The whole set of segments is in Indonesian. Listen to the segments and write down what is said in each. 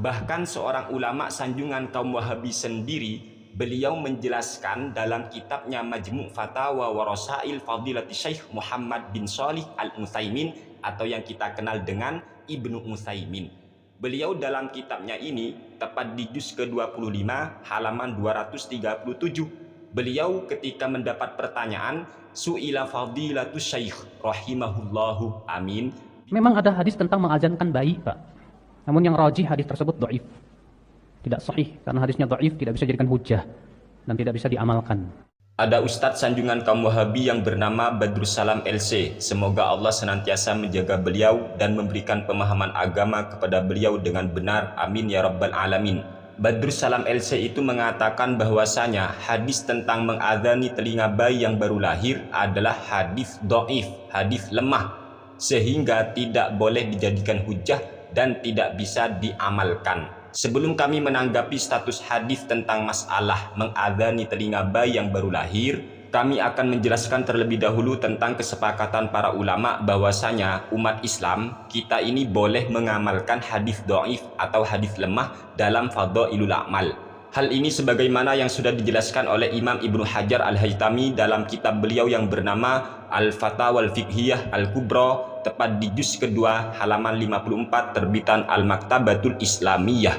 Bahkan seorang ulama sanjungan kaum Wahabi sendiri, beliau menjelaskan dalam kitabnya Majmu' Fatawa wa Rasail Fadilati Syekh Muhammad bin Shalih Al-Utsaimin atau yang kita kenal dengan Ibnu Utsaimin. Beliau dalam kitabnya ini, tepat di juz ke-25 halaman 237, beliau ketika mendapat pertanyaan, su'ila fadilatus syekh rahimahullahu amin. Memang ada hadis tentang mengazankan bayi, Pak. Namun yang rajih hadis tersebut dhaif. Tidak sahih karena hadisnya dhaif, tidak bisa dijadikan hujjah dan tidak bisa diamalkan. Ada Ustadz sanjungan kaum Wahabi yang bernama Badrussalam LC. Semoga Allah senantiasa menjaga beliau dan memberikan pemahaman agama kepada beliau dengan benar. Amin ya rabbal alamin. Badrussalam LC itu mengatakan bahwasanya hadis tentang mengadzani telinga bayi yang baru lahir adalah hadis dhaif, hadis lemah, sehingga tidak boleh dijadikan hujjah dan tidak bisa diamalkan. Sebelum kami menanggapi status hadis tentang masalah mengadzani telinga bayi yang baru lahir, kami akan menjelaskan terlebih dahulu tentang kesepakatan para ulama bahwasanya umat Islam kita ini boleh mengamalkan hadis dhaif atau hadis lemah dalam fadhailul a'mal. Hal ini sebagaimana yang sudah dijelaskan oleh Imam Ibnu Hajar Al-Haytami dalam kitab beliau yang bernama Al-Fatawa Al-Fiqhiyah Al-Kubra, tepat di juz kedua halaman 54 terbitan Al-Maktabatul Islamiyah.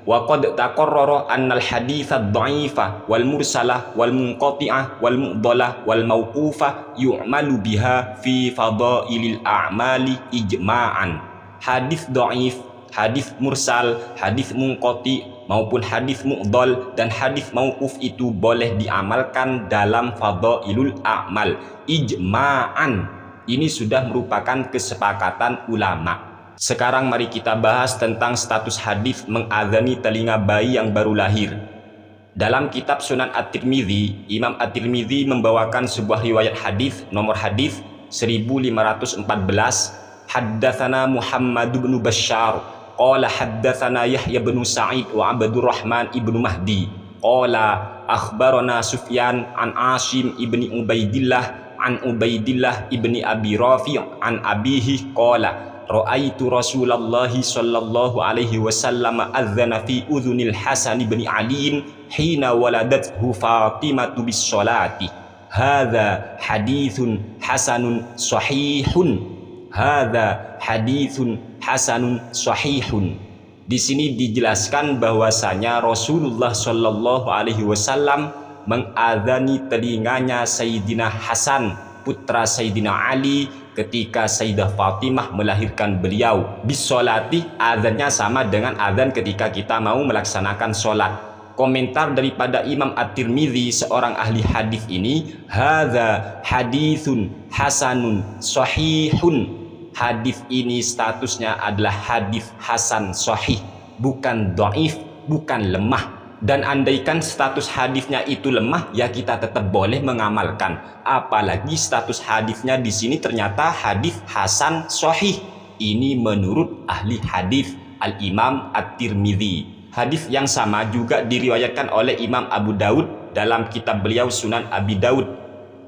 Wa qad taqarrara annal haditsa dha'ifa wal mursalah wal munqati'ah wal mu'dalah wal mauqufah yu'malu biha fi fadailil a'mali ijma'an. Hadis dhaif, hadis mursal, hadis munqati maupun hadis mu'dal dan hadis mauquf itu boleh diamalkan dalam fadailul a'mal ijma'an. Ini sudah merupakan kesepakatan ulama. Sekarang mari kita bahas tentang status hadis mengadzani telinga bayi yang baru lahir. Dalam kitab Sunan At-Tirmidzi, Imam At-Tirmidzi membawakan sebuah riwayat hadis, nomor hadis 1514, haddatsana Muhammad bin Bashar qala haddatsana Yahya bin Sa'id wa Abdurrahman ibnu Mahdi qala akhbarana Sufyan an Asim ibni Ubaidillah an Ubaidillah ibni Abi Rafi' an abihi qala ra'aitu Rasulullah sallallahu alaihi wasallam adzana fi udhunil Hasan ibn Ali hina waladathu Fatimah bis salati. Hadza haditsun hasanun sahihun. Hadza haditsun hasanun sahihun. Di sini dijelaskan bahwasanya Rasulullah sallallahu alaihi wasallam mengadzani telinganya Sayyidina Hasan, putra Sayyidina Ali, ketika Sayyidah Fatimah melahirkan beliau. Bisolati, azannya sama dengan azan ketika kita mau melaksanakan sholat. Komentar daripada Imam At-Tirmidzi, seorang ahli hadis ini, hadza haditsun hasanun sahihun. Hadis ini statusnya adalah hadis hasan sahih, bukan dhaif, bukan lemah. Dan andaikan status hadisnya itu lemah, ya kita tetap boleh mengamalkan. Apalagi status hadisnya di sini ternyata hadis hasan sahih. Ini menurut ahli hadis Al-Imam At-Tirmidzi. Hadis yang sama juga diriwayatkan oleh Imam Abu Daud dalam kitab beliau Sunan Abi Daud.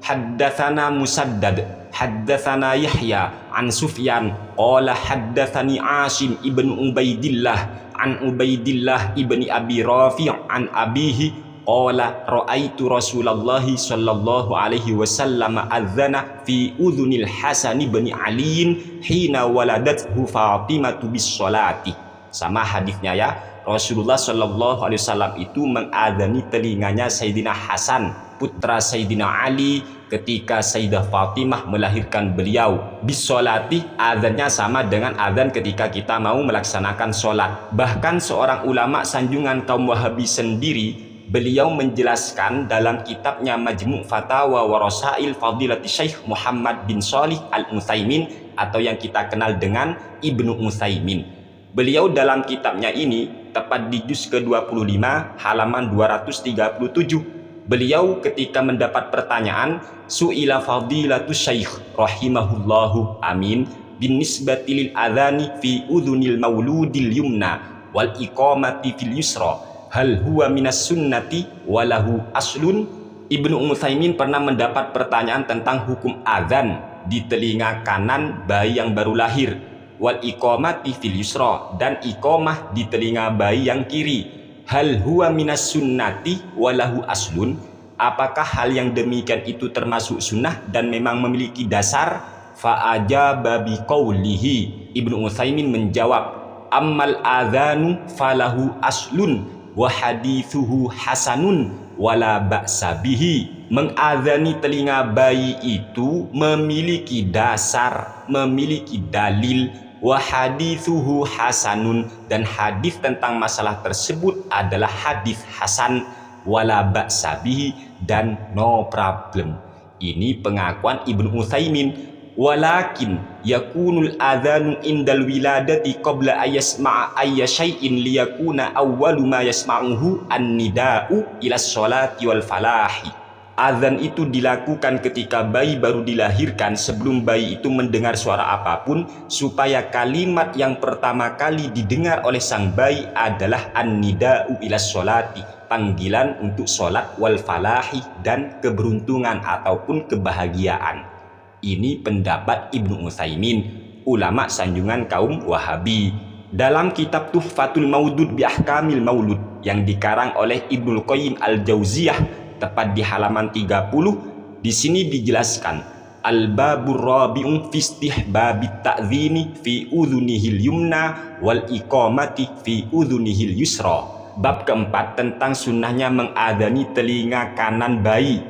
Haddatsana Musaddad, haddatsana Yahya an Sufyan qala haddatsani Asim ibnu Ubaidillah an Ubaidillah ibni Abi Rafi' an abihi qala ra'aitu Rasulullah sallallahu alaihi wasallam adzana fi udhunil Hasan ibn Ali hina waladathu Fatimah bis salati. Sama hadisnya ya, Rasulullah sallallahu alaihi wasallam itu mengadzani telinganya Sayyidina Hasan, putra Sayyidina Ali, ketika Sayyidah Fatimah melahirkan beliau. Bisolati, azannya sama dengan azan ketika kita mau melaksanakan sholat. Bahkan seorang ulama sanjungan kaum Wahabi sendiri, beliau menjelaskan dalam kitabnya Majmu' Fatawa wa Rasail Fadilati Syekh Muhammad bin Shalih Al-Utsaimin atau yang kita kenal dengan Ibnu Utsaimin. Beliau dalam kitabnya ini, tepat di juz ke-25 halaman 237, beliau ketika mendapat pertanyaan, su'ila fadilatus syekh rahimahullahu amin bin nisbati lil adhani fi udhunil mauludil yumna wal iqamati fil yusra hal huwa minas sunnati walahu aslun. Ibnu Utsaimin pernah mendapat pertanyaan tentang hukum azan di telinga kanan bayi yang baru lahir. wal iqamati fil yusra, dan iqamah di telinga bayi yang kiri. Hal huwa minas sunnati walahu aslun, apakah hal yang demikian itu termasuk sunnah dan memang memiliki dasar? Fa ajaba biqaulihi, Ibnu Utsaimin menjawab, ammal adzanu falahu aslun wa hadithuhu hasanun wala ba'sa bihi. Mengadzani telinga bayi itu memiliki dasar, memiliki dalil. Wa hadithuhu hasanun, dan hadis tentang masalah tersebut adalah hadis hasan. Wala ba'sa bihi, dan no problem. Ini pengakuan Ibnu Utsaimin. Walakin yakunul adzanu indal wiladati qabla ayasma'a ayya syai'in liyakuna awwalu ma yasma'uhu an-nida'u ila sholati wal falahi. Azan itu dilakukan ketika bayi baru dilahirkan, sebelum bayi itu mendengar suara apapun, supaya kalimat yang pertama kali didengar oleh sang bayi adalah an-nida'u ila sholati, panggilan untuk sholat, wal falahi, dan keberuntungan ataupun kebahagiaan. Ini pendapat Ibnu Utsaimin, ulama sanjungan kaum Wahabi. Dalam kitab Tuhfatul Maudud bi Ahkamil Maulud yang dikarang oleh Ibnul Qayyim Al-Jauziyah, tepat di halaman 30, di sini dijelaskan al-babur rabi'un fi istihbabit ta'dzini fi udhunihil yumna wal iqamati fi udhunihil yusra. Bab keempat tentang sunnahnya mengadani telinga kanan bayi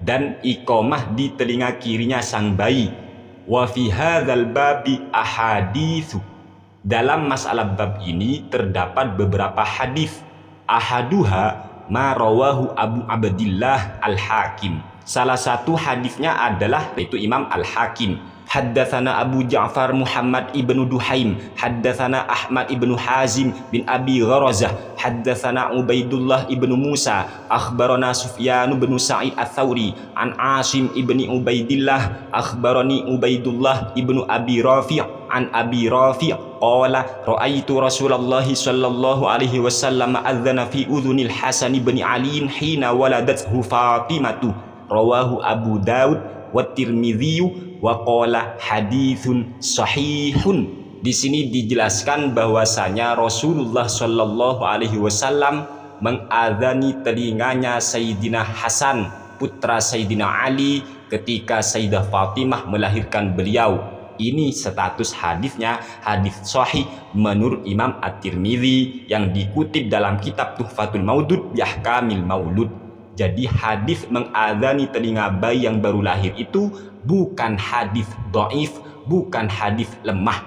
dan iqamah di telinga kirinya sang bayi. Wa fi hadzal babi ahaditsu, dalam masalah bab ini terdapat beberapa hadis. Ahaduha ma rawahu Abu Abdillah Al-Hakim, salah satu hadisnya adalah yaitu Imam Al-Hakim. Haddatsana Abu Ja'far Muhammad ibnu Duhaim, haddatsana Ahmad ibnu Hazim bin Abi Gharazah, haddatsana Ubaidullah ibnu Musa, akhbarana Sufyan bin Sa'id Ats-Tsauri, an Asim ibni Ubaidillah, akhbarani Ubaidullah ibnu Abi Rafi', an Abi Rafi' qala ra'aitu Rasulullah sallallahu alaihi wasallam adzana fi udhunil Hasan bin Ali hina waladathu Fatimatu. Rawahu Abu Daud wa Tirmidzi wa qala haditsun sahihun. Di sini dijelaskan bahwasanya Rasulullah Shallallahu Alaihi Wasallam mengadzani telinganya Sayyidina Hasan, putra Sayyidina Ali, ketika Sayyidah Fatimah melahirkan beliau. Ini status hadisnya hadis sahih menurut Imam At-Tirmidzi yang dikutip dalam kitab Tuhfatul Maudud bi Ahkamil Maulud. Jadi hadis mengadzani telinga bayi yang baru lahir itu bukan hadis dhaif, bukan hadis lemah.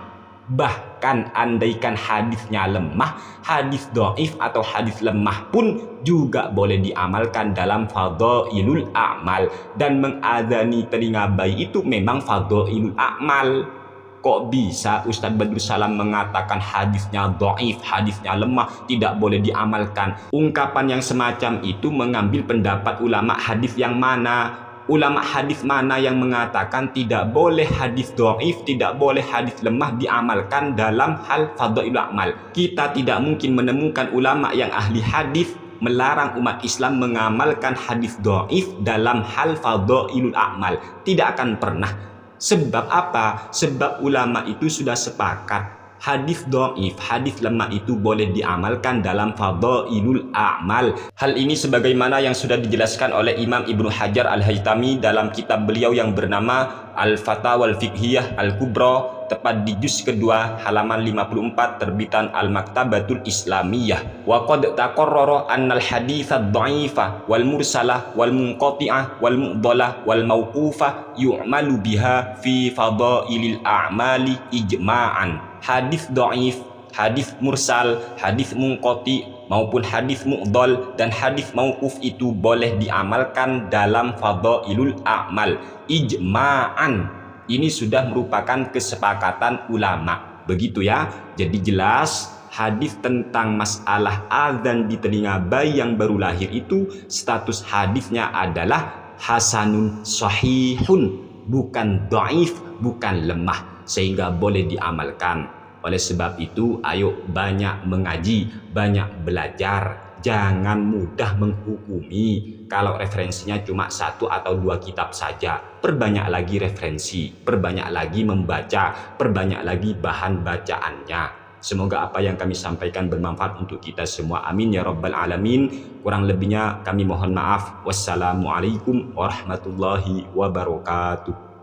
Bahkan andaikan hadisnya lemah, hadis dhaif atau hadis lemah pun juga boleh diamalkan dalam fadhailul a'mal. Dan mengadzani telinga bayi itu memang fadhailul a'mal. Kok bisa Ustadz Badrul Salam mengatakan hadisnya dhaif, hadisnya lemah, tidak boleh diamalkan? Ungkapan yang semacam itu mengambil pendapat ulama hadis yang mana? Ulama hadis mana yang mengatakan tidak boleh hadis dhaif, tidak boleh hadis lemah diamalkan dalam hal fadhailul a'mal? Kita tidak mungkin menemukan ulama yang ahli hadis melarang umat Islam mengamalkan hadis dhaif dalam hal fadhailul a'mal. Tidak akan pernah. Sebab apa? Sebab ulama itu sudah sepakat hadis dhaif, hadis lemah itu boleh diamalkan dalam fadhailul a'mal. Hal ini sebagaimana yang sudah dijelaskan oleh Imam Ibnu Hajar Al-Haytami dalam kitab beliau yang bernama Al-Fatawa Al-Fiqhiyah Al-Kubra, tepat di juz kedua halaman 54 terbitan Al-Maktabatul Islamiyah. Wa qad taqarrara annal haditsa dha'ifa wal mursalah wal munqati'ah wal mu'dalah wal mauqufah yu'malu biha fi fadhailil a'mali ijma'an. Hadis dhaif, hadis mursal, hadis munqati maupun hadis mu'dal dan hadis mauquf itu boleh diamalkan dalam fadhailul a'mal ijma'an. Ini sudah merupakan kesepakatan ulama. Begitu ya. Jadi jelas hadis tentang masalah azan di telinga bayi yang baru lahir itu status hadisnya adalah hasanun sahihun, bukan dhaif, bukan lemah, sehingga boleh diamalkan. Oleh sebab itu, ayo banyak mengaji, banyak belajar. jangan mudah menghukumi kalau referensinya cuma 1 atau 2 kitab saja. Perbanyak lagi referensi, perbanyak lagi membaca, perbanyak lagi bahan bacaannya. Semoga apa yang kami sampaikan bermanfaat untuk kita semua. Amin ya rabbal alamin. Kurang lebihnya kami mohon maaf. Wassalamualaikum warahmatullahi wabarakatuh.